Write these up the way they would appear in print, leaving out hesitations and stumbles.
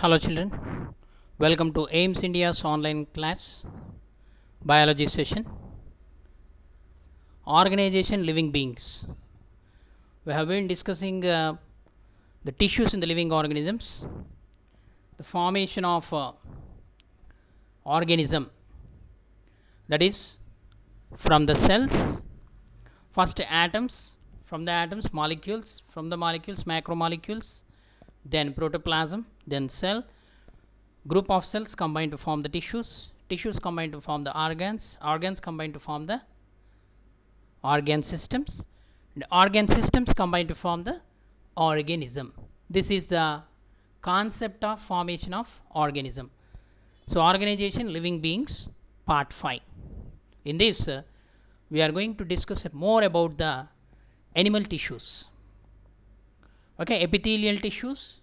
Hello children, welcome to AIMS India's online class biology session. Organization living beings. We have been discussing the tissues in the living organisms, the formation of organism, that is from the cells, first atoms, from the atoms molecules, from the molecules macromolecules, then protoplasm, then cell, group of cells combine to form the tissues combine to form the organs combine to form the organ systems, and organ systems combine to form the organism. This is the concept of formation of organism. So organization living beings, part 5. In this we are going to discuss more about the animal tissues. Okay, epithelial tissues,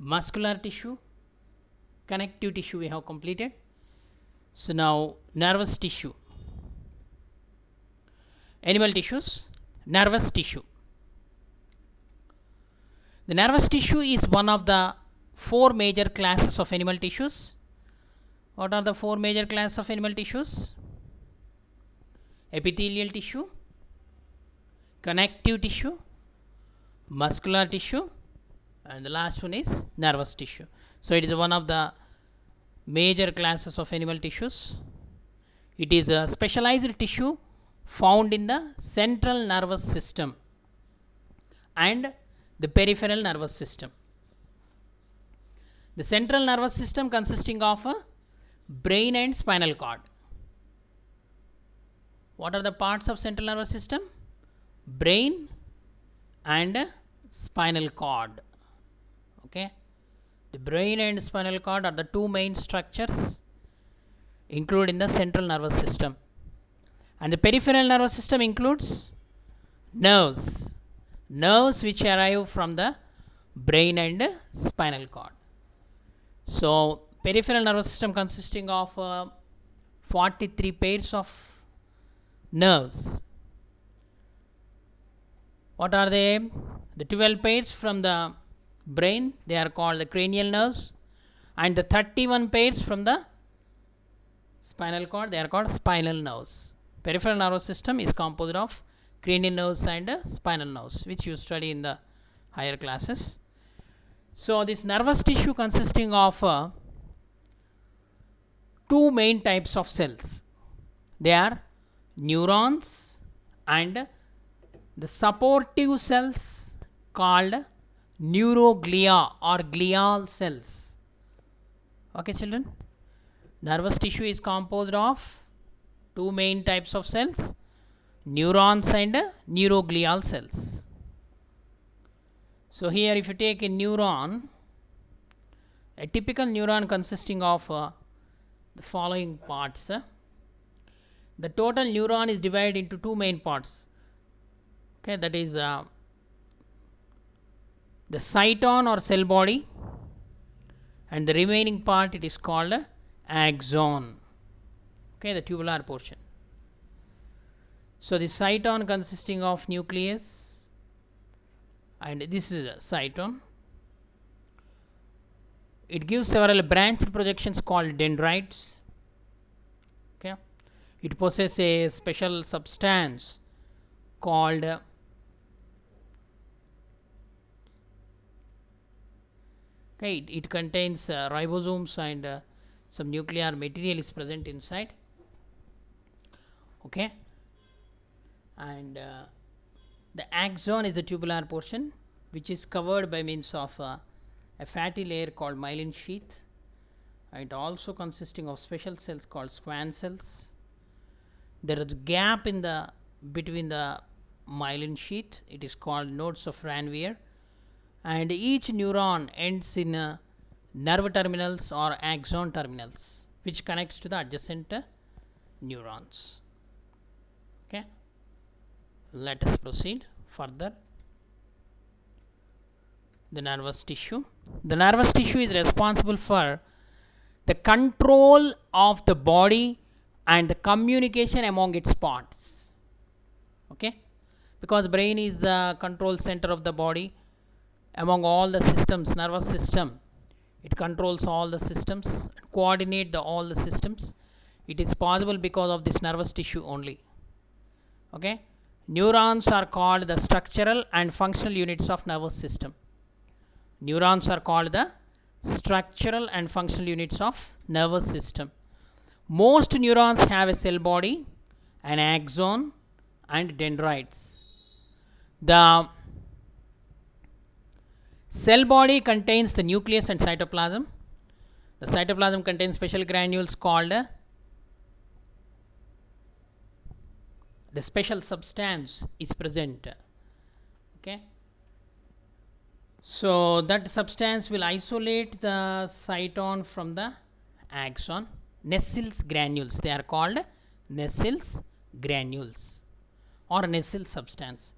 muscular tissue, connective tissue we have completed. So now nervous tissue, animal tissues, nervous tissue. The nervous tissue is one of the 4 major classes of animal tissues. What are the 4 major classes of animal tissues? Epithelial tissue, connective tissue, muscular tissue, and the last one is nervous tissue. So it is one of the major classes of animal tissues. It is a specialized tissue found in the central nervous system and the peripheral nervous system. The central nervous system consisting of a brain and spinal cord. What are the parts of central nervous system? Brain and spinal cord. Okay, the brain and spinal cord are the 2 main structures included in the central nervous system, and the peripheral nervous system includes nerves which arrive from the brain and spinal cord. So peripheral nervous system consisting of 43 pairs of nerves. What are they? The 12 pairs from the brain, they are called the cranial nerves, and the 31 pairs from the spinal cord, they are called spinal nerves. Peripheral nervous system is composed of cranial nerves and spinal nerves, which you study in the higher classes. So this nervous tissue consisting of 2 main types of cells. They are neurons and the supportive cells called neuroglia or glial cells. Okay children, nervous tissue is composed of 2 main types of cells, neurons and neuroglial cells. So here if you take a neuron, a typical neuron consisting of the following parts. The total neuron is divided into 2 main parts. Okay, that is the cyton or cell body, and the remaining part it is called axon. Okay, the tubular portion. So the cyton consisting of nucleus, and this is a cyton. It gives several branched projections called dendrites. Okay, it possesses a special substance called it contains ribosomes and some nuclear material is present inside. Okay, and the axon is the tubular portion which is covered by means of a fatty layer called myelin sheath, and also consisting of special cells called Schwann cells. There is a gap in the between the myelin sheath, it is called nodes of Ranvier, and each neuron ends in nerve terminals or axon terminals which connects to the adjacent neurons. Okay, let us proceed further. The nervous tissue. The nervous tissue is responsible for the control of the body and the communication among its parts. Okay, because brain is the control center of the body among all the systems, nervous system. it controls all the systems, coordinate all the systems. It is possible because of this nervous tissue only. Okay, neurons are called the structural and functional units of nervous system. Neurons are called the structural and functional units of nervous system. Most neurons have a cell body, an axon, and dendrites. The cell body contains the nucleus and cytoplasm. The cytoplasm contains special granules called the special substance is present. Okay, so that substance will isolate the cyton from the axon. Nessels granules, they are called Nessels granules or Nessel substance.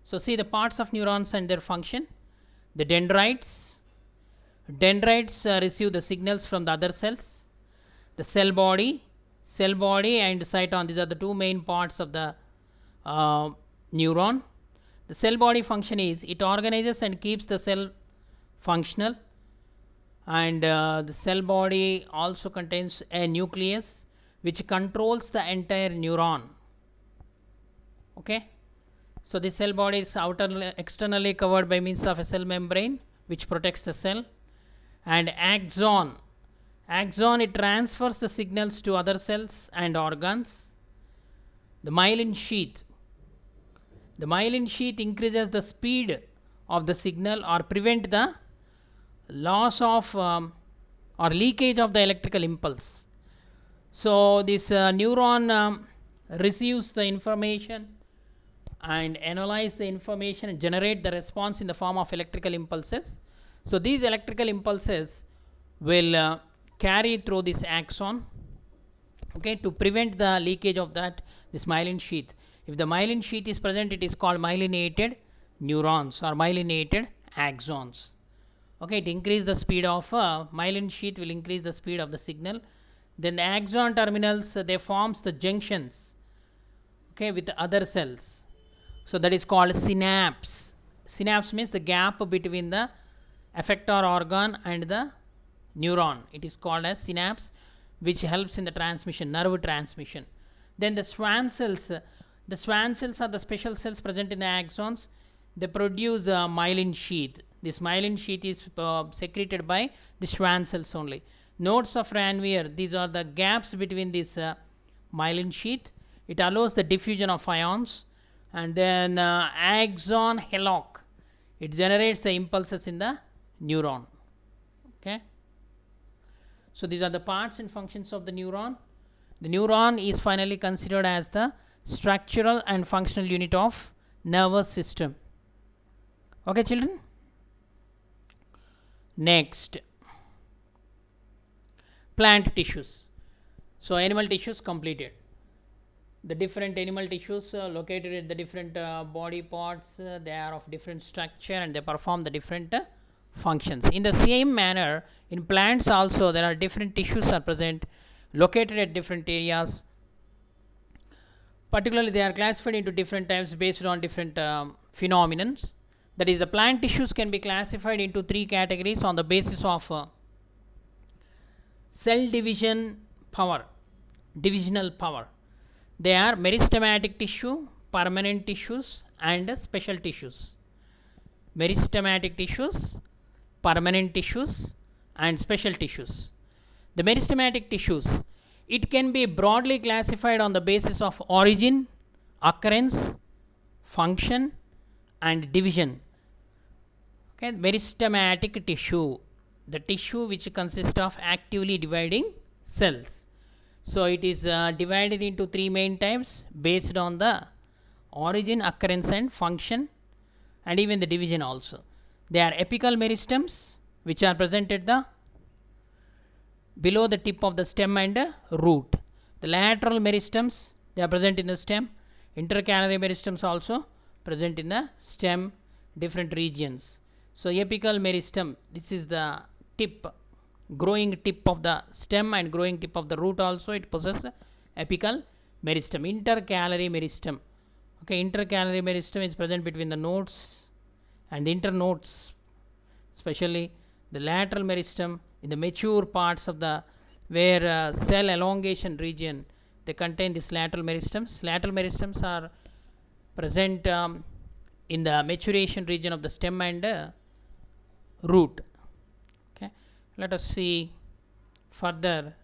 So see the parts of neurons and their function. The dendrites receive the signals from the other cells. The cell body and cyton, these are the two main parts of the neuron. The cell body function is it organizes and keeps the cell functional, and the cell body also contains a nucleus which controls the entire neuron. Okay, so the cell body is externally covered by means of a cell membrane which protects the cell, and axon it transfers the signals to other cells and organs. The myelin sheath increases the speed of the signal or prevent the loss of or leakage of the electrical impulse. So this neuron receives the information and analyze the information and generate the response in the form of electrical impulses. So these electrical impulses will carry through this axon, okay, to prevent the leakage of this myelin sheath. If the myelin sheath is present, it is called myelinated neurons or myelinated axons. Okay, it increases the speed of myelin sheath will increase the speed of the signal. Then the axon terminals they forms the junctions, okay, with the other cells. So that is called synapse. Synapse means the gap between the effector organ and the neuron. It is called as synapse, which helps in the transmission, nerve transmission. Then the Schwann cells. The Schwann cells are the special cells present in the axons. They produce the myelin sheath. This myelin sheath is secreted by the Schwann cells only. Nodes of Ranvier, these are the gaps between this myelin sheath. It allows the diffusion of ions. And then axon hillock, it generates the impulses in the neuron. Okay, so these are the parts and functions of the neuron. The neuron is finally considered as the structural and functional unit of nervous system. Okay children, next, plant tissues. So animal tissues completed. The different animal tissues located at the different body parts, they are of different structure and they perform the different functions. In the same manner, in plants also there are different tissues are present located at different areas. Particularly they are classified into different types based on different phenomena. That is, the plant tissues can be classified into three categories on the basis of cell division power, divisional power. They are meristematic tissue, permanent tissues, and special tissues. Meristematic tissues, permanent tissues, and special tissues. The meristematic tissues, it can be broadly classified on the basis of origin, occurrence, function, and division. Okay, meristematic tissue, the tissue which consists of actively dividing cells. So it is divided into three main types based on the origin, occurrence, and function, and even the division also. They are apical meristems, which are present at the below the tip of the stem and root. The lateral meristems, they are present in the stem. Intercalary meristems also present in the stem, different regions. So apical meristem, this is the tip, growing tip of the stem and growing tip of the root also, it possesses apical meristem. Intercalary meristem, okay, intercalary meristem is present between the nodes and the internodes, especially the lateral meristem in the mature parts of the where cell elongation region, they contain these lateral meristems. Lateral meristems are present in the maturation region of the stem and root. Okay, let us see further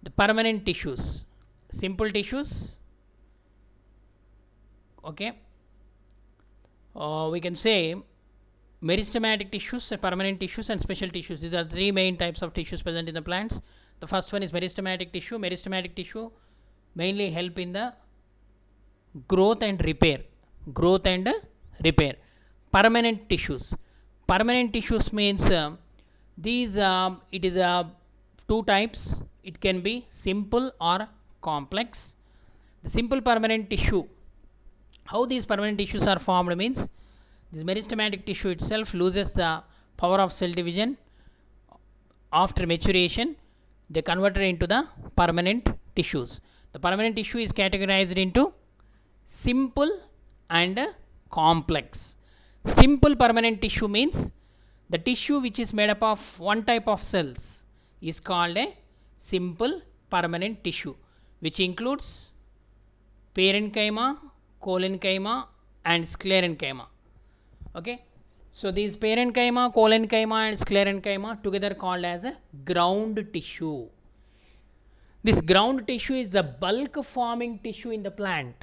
the permanent tissues. Simple tissues, okay, we can say meristematic tissues, permanent tissues, and special tissues. These are three main types of tissues present in the plants. The first one is meristematic tissue. Meristematic tissue mainly help in the growth and repair. Permanent tissues. Permanent tissues means these it is two types. It can be simple or complex. The simple permanent tissue, how these permanent tissues are formed means this meristematic tissue itself loses the power of cell division after maturation. They converted into the permanent tissues. The permanent tissue is categorized into simple and complex. Simple permanent tissue means the tissue which is made up of one type of cells is called a simple permanent tissue, which includes parenchyma, collenchyma, and sclerenchyma. Okay, so these parenchyma, collenchyma, and sclerenchyma together called as a ground tissue. This ground tissue is the bulk forming tissue in the plant.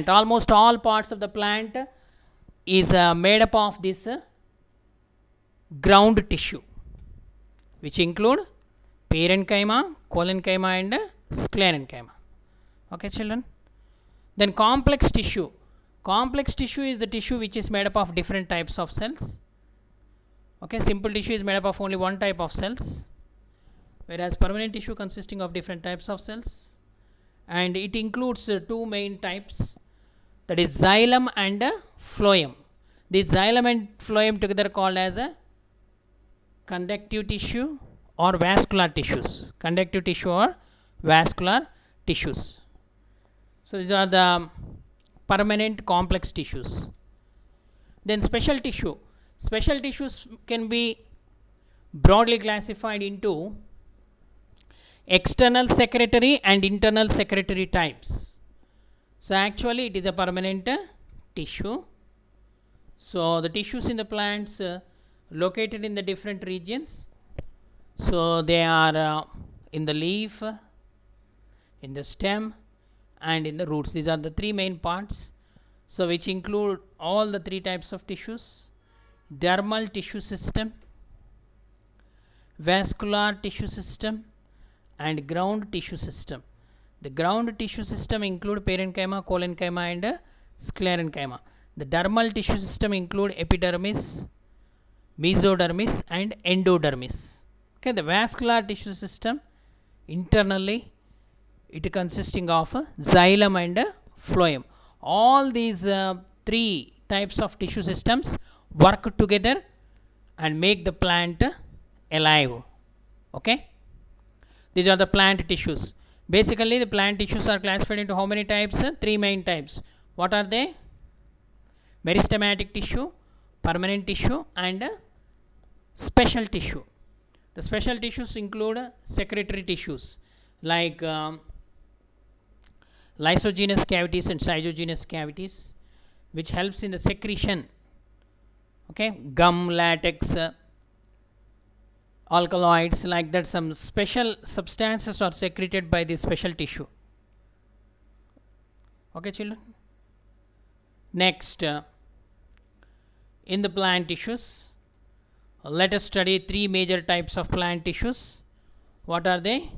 Almost all parts of the plant is made up of this ground tissue, which include parenchyma, collenchyma, and sclerenchyma. Okay, children. Then complex tissue. Complex tissue is the tissue which is made up of different types of cells. Okay, simple tissue is made up of only one type of cells, whereas permanent tissue consisting of different types of cells, and it includes two main types, that is xylem and phloem. The xylem and phloem together called as a conductive tissue or vascular tissues. So these are the permanent complex tissues. Then special tissue. Special tissues can be broadly classified into external secretory and internal secretory types. So actually it is a permanent tissue. So the tissues in the plants located in the different regions. So they are in the leaf, in the stem, and in the roots. These are the three main parts, so which include all the three types of tissues: dermal tissue system, vascular tissue system, and ground tissue system. The ground tissue system include parenchyma, collenchyma, and sclerenchyma. The dermal tissue system include epidermis, mesodermis, and endodermis. Okay, the vascular tissue system internally it consisting of xylem and phloem. All these three types of tissue systems work together and make the plant alive. Okay, these are the plant tissues. Basically the plant tissues are classified into how many types? Three main types. What are they? Meristematic tissue, permanent tissue, and special tissue. The special tissues include secretory tissues like lysogenous cavities and cytogenous cavities, which helps in the secretion. Okay, gum, latex, alkaloids, like that, some special substances are secreted by the special tissue. Okay, children. Next, in the plant tissues, let us study three major types of plant tissues. What are they?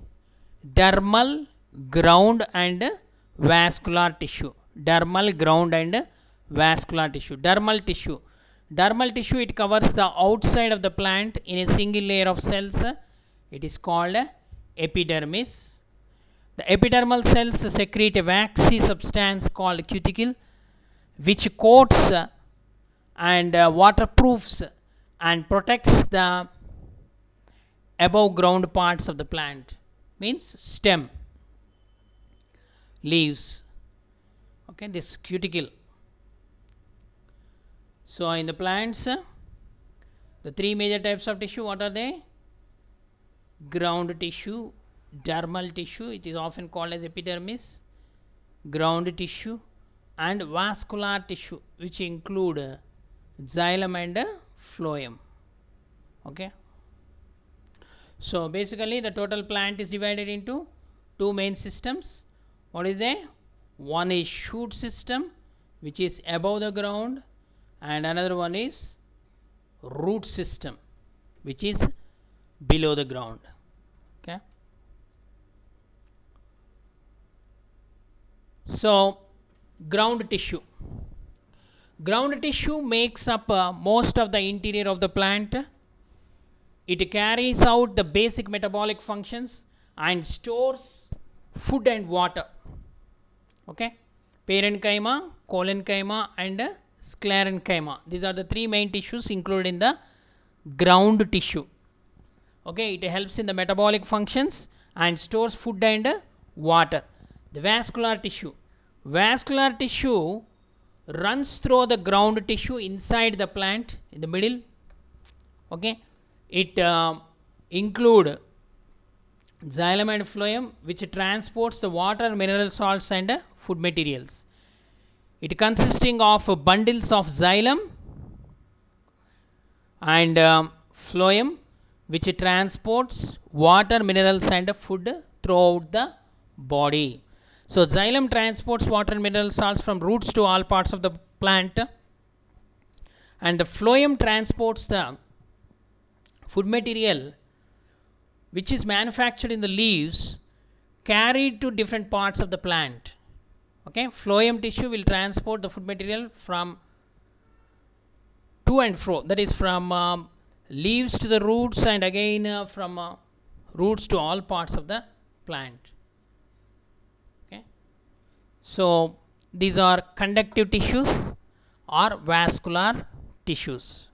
Dermal, ground, and vascular tissue. Dermal, ground, and vascular tissue. Dermal tissue. Dermal tissue, it covers the outside of the plant in a single layer of cells. It is called epidermis. The epidermal cells secrete a waxy substance called cuticle, which coats and waterproofs and protects the above ground parts of the plant, means stem, leaves. Okay, this cuticle. So in the plants The three major types of tissue, what are they? Ground tissue, dermal tissue, it is often called as epidermis, ground tissue, and vascular tissue, which include xylem and phloem. Okay, so basically the total plant is divided into two main systems. What is there? One is shoot system, which is above the ground, and another one is root system, which is below the ground. Okay, so ground tissue makes up most of the interior of the plant. It carries out the basic metabolic functions and stores food and water. Okay, parenchyma, collenchyma, and sclerenchyma, these are the three main tissues included in the ground tissue. Okay, it helps in the metabolic functions and stores food and water. The vascular tissue runs through the ground tissue inside the plant in the middle. Okay, it include xylem and phloem, which transports the water, mineral salts, and food materials. It consisting of bundles of xylem and phloem, which transports water, minerals, and food throughout the body. So xylem transports water and mineral salts from roots to all parts of the plant, and the phloem transports the food material which is manufactured in the leaves, carried to different parts of the plant. Okay, phloem tissue will transport the food material from to and fro, that is from leaves to the roots, and again from roots to all parts of the plant. Okay, so these are conductive tissues or vascular tissues.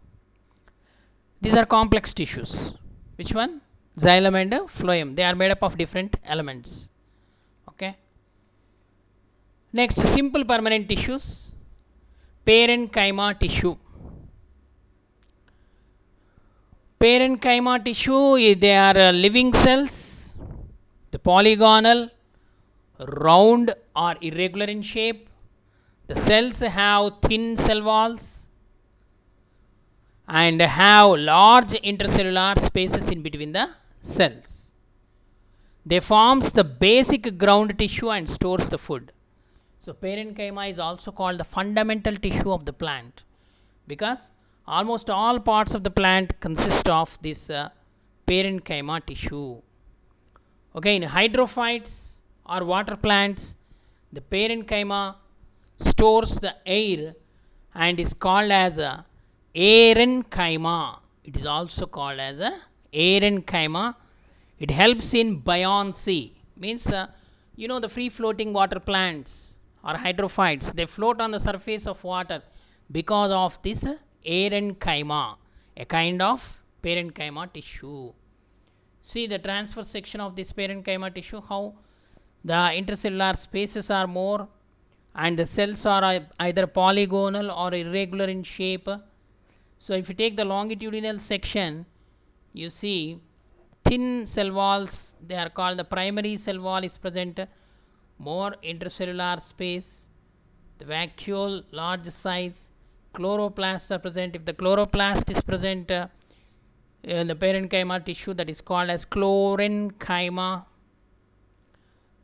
These are complex tissues. Which one? Xylem and phloem. They are made up of different elements. Okay. Next, simple permanent tissues. Parenchyma tissue. Parenchyma tissue, they are living cells. The polygonal, round or irregular in shape. The cells have thin cell walls and have large intercellular spaces in between the cells. They forms the basic ground tissue and stores the food. So parenchyma is also called the fundamental tissue of the plant, because almost all parts of the plant consist of this parenchyma tissue. Okay, in hydrophytes or water plants, the parenchyma stores the air and is called as a aerenchyma. It is also called as a aerenchyma. It helps in buoyancy, means you know the free floating water plants or hydrophytes, they float on the surface of water because of this aerenchyma, a kind of parenchyma tissue. See the transverse section of this parenchyma tissue, how the intercellular spaces are more and the cells are either polygonal or irregular in shape. So if you take the longitudinal section, you see thin cell walls, they are called the primary cell wall is present, more intercellular space, the vacuole large size, chloroplasts are present. If the chloroplast is present in the parenchyma tissue, that is called as chlorenchyma.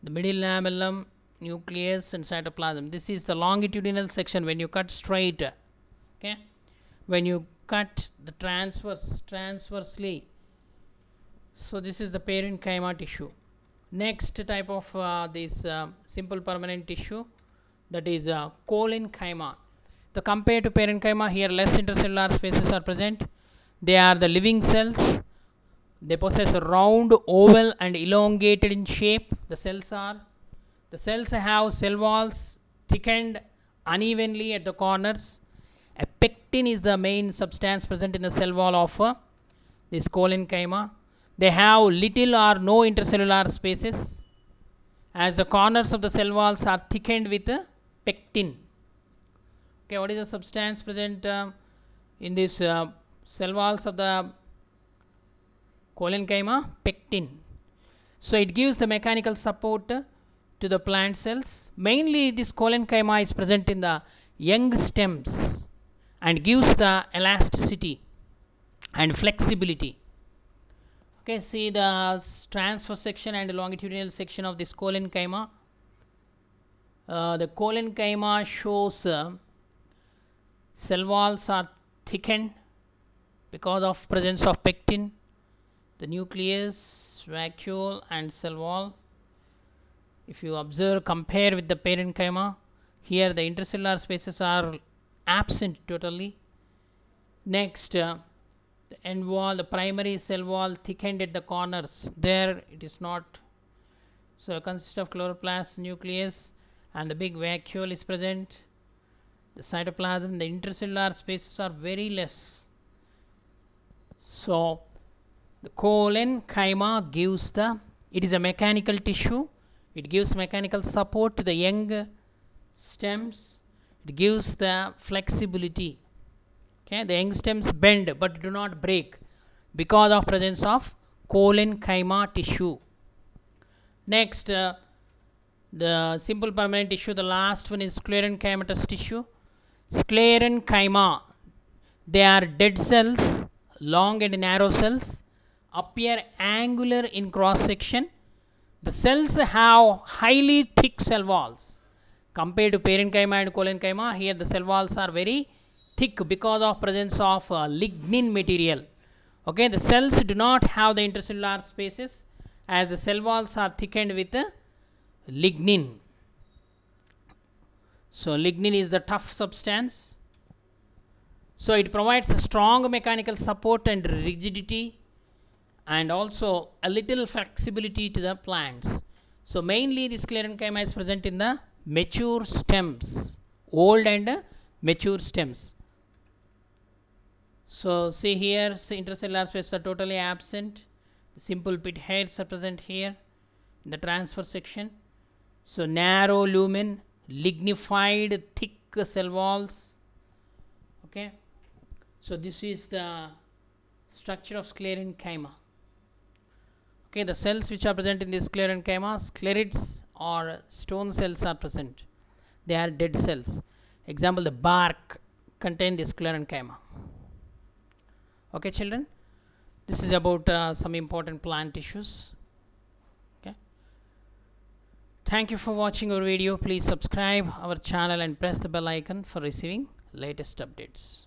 The middle lamellum, nucleus, and cytoplasm. This is the longitudinal section when you cut straight. Okay, when you cut the transversely. So this is the parenchyma tissue. Next type of this simple permanent tissue, that is collenchyma. So compared to parenchyma, here less intercellular spaces are present. They are the living cells. They possess a round, oval, and elongated in shape. The cells have cell walls thickened unevenly at the corners. A pectin is the main substance present in the cell wall of this collenchyma. They have little or no intercellular spaces, as the corners of the cell walls are thickened with pectin. Okay, what is the substance present in this cell walls of the collenchyma? Pectin. So it gives the mechanical support to the plant cells. Mainly this collenchyma is present in the young stems and gives the elasticity and flexibility. Okay, see the transverse section and longitudinal section of this collenchyma. The collenchyma shows cell walls are thickened because of presence of pectin. The nucleus, vacuole and cell wall. If you observe, compare with the parenchyma, here the intercellular spaces are absent totally. Next, the end wall, the primary cell wall thickened at the corners. There it is not. So it consists of chloroplast, nucleus, and the big vacuole is present. The cytoplasm, the intercellular spaces are very less. So the collenchyma gives it is a mechanical tissue. It gives mechanical support to the young stems. It gives the flexibility. Okay, the young stems bend but do not break because of presence of collenchyma tissue. Next, the simple permanent tissue, the last one is sclerenchymatous tissue. Sclerenchyma, they are dead cells, long and narrow cells, appear angular in cross section. The cells have highly thick cell walls compared to parenchyma and collenchyma. Here the cell walls are very thick because of presence of lignin material. Okay, the cells do not have the intercellular spaces as the cell walls are thickened with lignin. So lignin is the tough substance. So it provides a strong mechanical support and rigidity and also a little flexibility to the plants. So mainly this sclerenchyma is present in the mature stems, old and mature stems. So see here, intercellular spaces are totally absent. The simple pit hairs are present here in the transverse section. So narrow lumen, lignified thick cell walls. Okay, so this is the structure of sclerenchyma. Okay, the cells which are present in this sclerenchyma, sclerids or stone cells are present. They are dead cells. Example, the bark contain this sclerenchyma. Okay, children, this is about some important plant tissues. Okay, thank you for watching our video. Please subscribe our channel and press the bell icon for receiving latest updates.